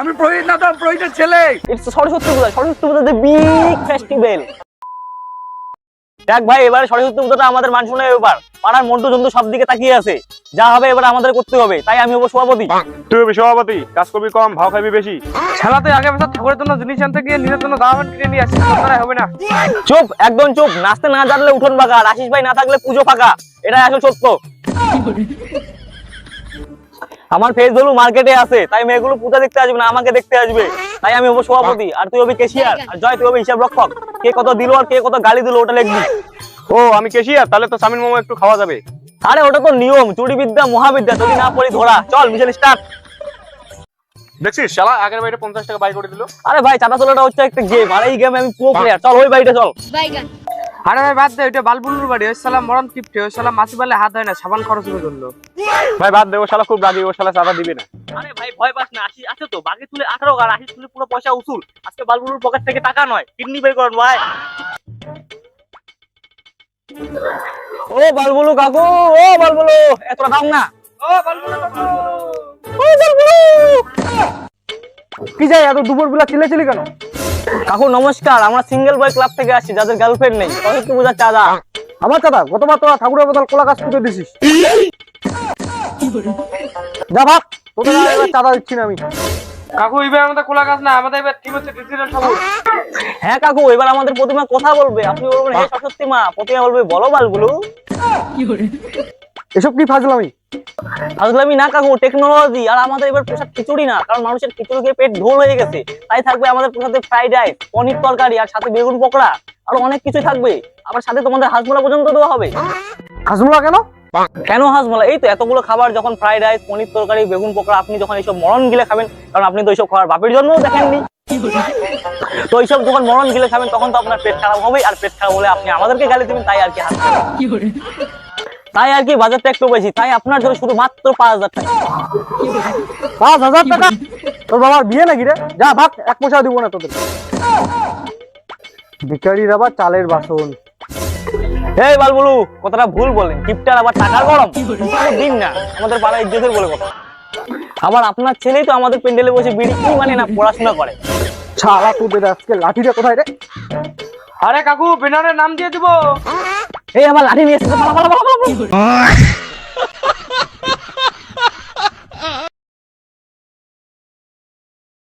আমি প্রহিত না, তো প্রহিতের ছেলে। It's Saraswati Puja. Saraswati Puja the big festival. দেখ ভাই, এবারে সরস্বতী পূজাটা আমাদের মান শোনার ব্যাপার। পাড়ার মন্টু জন্তু সব দিকে তাকিয়ে আছে, যা হবে এবার আমাদের করতে হবে। তাই আমি হবো সভাপতি। তুই হবি সভাপতি, কাজ করবি কম, ভাও খাবি বেশি। খেলাতে আগে বছর ঠাকুরের জন্য জিনিস আনতে গিয়ে নিজের জন্য দাম কিনে নিয়ে আসি, হবে না। চুপ, একদম চুপ। নাচতে না জানলে উঠোন ফাঁকা, আর আশিস ভাই না থাকলে পুজো ফাঁকা। এটাই আসল সত্য। আমার ফেস ভ্যালু মার্কেটে আছে, তাই মেয়েগুলো পূজা দেখতে আসবে না, আমাকে দেখতে আসবে। তাই আমি হবো সভাপতি, আর তুই হবি ক্যাশিয়ার, আর জয় তুই হবি হিসাব রক্ষক। কে কত দিল আর কে কত গালি দিল ওটা লিখবি। ও আমি কেশিয়ার, তাহলে তো চাউমিন মোমো একটু খাওয়া যাবে। আরে ওটা তো নিয়ম, চুরি বিদ্যা মহাবিদ্যা, যদি না পড়ি ধরা। চল মিশন স্টার্ট। দেখছিস শালা আগের বাইরে 50 টাকা বাই করে দিল। আরে ভাই, চাঁদা তোলাটা হচ্ছে একটা গেম, আর এই গেমে আমি প্রো প্লেয়ার। চল ওই বাড়িতে চল। আরে ভাই বাদ দে, ওইটা বালবুলুর বাড়ি। ওই সালাম মরণ কিপটে, ওই সালাম মাছি বালে হাত হয় না, সাবান খরচ করে ধরলো। ভাই বাদ দে, ও শালা খুব রাগী, ও শালা চাঁদা দিবে না। আরে ভাই ভয় পাস না, আশি আছে তো। বাকি তুলে 18 আর আশি তুলে পুরো পয়সা উসুল। আজকে বালবুলুর পকেট থেকে টাকা নয়, কিডনি বের করেন ভাই। ও বালবুলু কাকু, ও বালবুলু, এতটা দাম না। ও বালবুলু কাকু। ও বালবুলু, কি যাই এত দুপুর বেলা চিল্লাচিল্লি কেন? কাকু নমস্কার, আমরা সিঙ্গেল বয় ক্লাব থেকে আসছি, যাদের গার্লফ্রেন্ড নেই। সরস্বতী পূজার চাঁদা। আমার চাঁদা গতবার তোরা ঠাকুরের বদল কোলা গাছ পুঁতে দিছিস। যা ভাগ, তোদের আর এবার চাঁদা দিচ্ছি না আমি। কাকু এবার আমাদের কোলা গাছ না, আমাদের এবার ঠিক হচ্ছে ডিজিটাল ঠাকুর। হ্যাঁ কাকু, এবার আমাদের প্রতিমা কথা বলবে। আপনি বলবেন হে সরস্বতী মা, প্রতিমা বলবে বলো বালবুলু। এসব কি ফাজলামি? আসলে আমি না কাকু, টেকনোলজি। আর আমাদের এবার প্রসাদ খিচুড়ি না, কারণ মানুষের খিচুড়ি খেয়ে পেট ঢোল হয়ে গেছে। তাই থাকবে আমাদের প্রসাদে ফ্রাইড রাইস, পনির তরকারি, আর সাথে বেগুন পকোড়া, আরো অনেক কিছুই থাকবে। আবার সাথে তোমাদের হাঁসমলা পর্যন্ত দেওয়া হবে। হাজমুলা কেন? কেন হাঁসমলা? এই তো এতগুলো খাবার, যখন ফ্রাইড রাইস, পনির তরকারি, বেগুন পকোড়া, আপনি যখন এইসব মরণ গিলে খাবেন, কারণ আপনি তো এইসব খাবার বাপের জন্যও দেখেননি। তো এইসব যখন মরণ গিলে খাবেন, তখন তো আপনার পেট খারাপ হবে, আর পেট খারাপ হলে আপনি আমাদেরকে গালি দেবেন। তাই আর কি তাই আর কি বাজারটা একটু বেশি। তাই আপনার জন্য শুধু মাত্র 5000 টাকা। 5000 টাকা? তোর বাবার বিয়ে নাকি রে? যা ভাগ, এক পয়সা দিব না তোদের। ভিখারির আবার চালের বাসন। এই বালবুলু, কথাটা ভুল বলেন। কিপটার আবার টাকার গরম দিন না, আমাদের পাড়ার ইজ্জতের বলে কথা। আবার আপনার ছেলেই তো আমাদের প্যান্ডেলে বসে বিড়ি কি মানে না পড়াশোনা করে। শালা তোদের আজকে লাঠিটা কোথায় রে? আরে কাকু, বেনারের নাম দিয়ে দিব। এই আমার লাঠি নিয়ে এসেছে, পালা পালা পালা পালা।